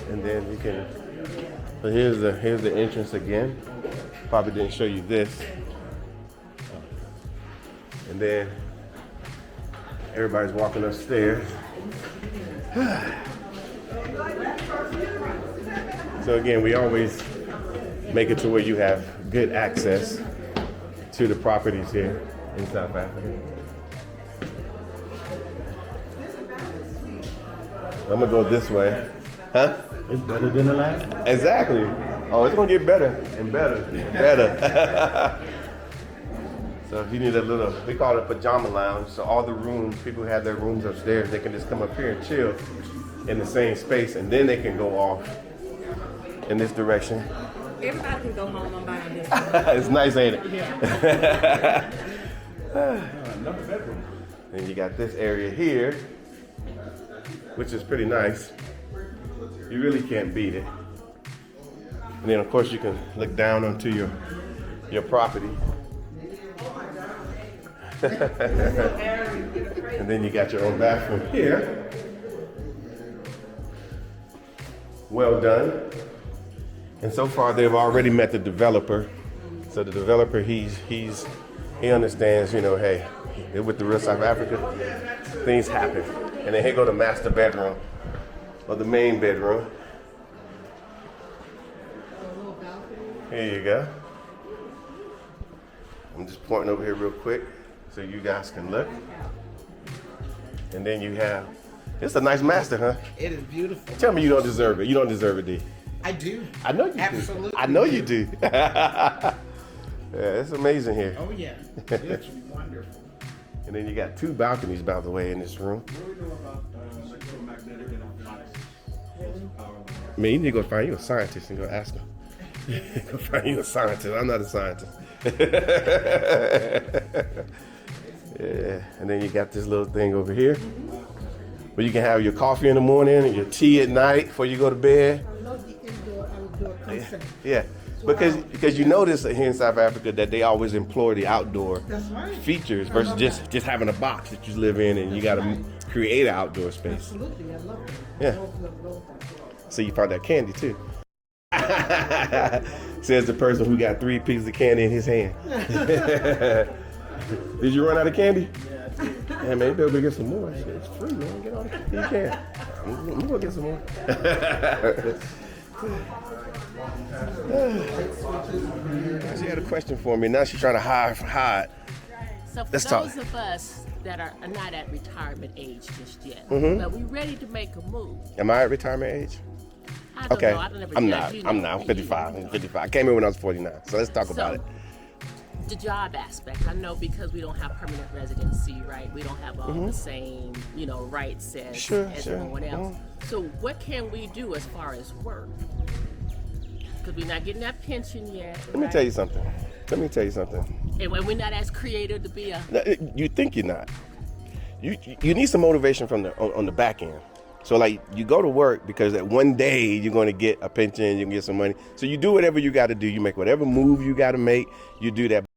And then you can, so here's the entrance again. Probably didn't show you this. And then everybody's walking upstairs. So again, we always make it to where you have good access to the properties here in South Africa. I'm gonna go this way. Huh? It's better than the last. Exactly. Oh, it's gonna get better and better and better. So if you need a little, we call it a pajama lounge. So all the rooms, people who have their rooms upstairs, they can just come up here and chill in the same space, and then they can go off in this direction. Everybody can go home. I'm buying this one. It's nice, ain't it? Yeah. Another bedroom. And you got this area here, which is pretty nice. You really can't beat it. And then of course you can look down onto your property. And then you got your own bathroom here. Well done. And so far they've already met the developer. So the developer, he understands, you know, hey, with the real South Africa, things happen. And then here go the master bedroom, or the main bedroom. Here you go. I'm just pointing over here real quick so you guys can look. And then you have, it's a nice master, huh? It is beautiful. Tell me you don't deserve it. You don't deserve it, D. I do. I know you do. Absolutely. I know you do. Yeah, it's amazing here. Oh yeah, it's wonderful. And then you got 2 balconies, by the way, in this room. What do we know about electromagnetic and electronics? I mean, you need to go find you a scientist and go ask him. Go find you a scientist. I'm not a scientist. Yeah, and then you got this little thing over here where you can have your coffee in the morning and your tea at night before you go to bed. I love the indoor-outdoor concept. Yeah, because you notice here in South Africa that they always employ the outdoor That's right. features versus just having a box that you live in and you got to create an outdoor space. Absolutely, I love it. Yeah. Love that. So you found that candy too. Says the person who got 3 pieces of candy in his hand. Did you run out of candy? Yeah, man, you better go get some more. Shit, it's free, man. Get all the candy you can. I'm gonna get some more. She had a question for me. Now she's trying to hide. So for Let's those talk. of us that are not at retirement age just yet, Mm-hmm. but we ready to make a move. Am I at retirement age? I don't Okay. know. I don't ever I'm judge not. you, I'm know. not. I'm 55. I'm 55. I came here when I was 49. So let's talk about it. The job aspect, I know because we don't have permanent residency, right? We don't have all the same, rights as, Sure, as sure. everyone else. So what can we do as far as work? Because we're not getting that pension yet. Let me tell you something. And we're not as creative to be a. You think you're not. You need some motivation from on the back end. So like you go to work because that one day you're going to get a pension, you can get some money. So you do whatever you got to do. You make whatever move you got to make. You do that.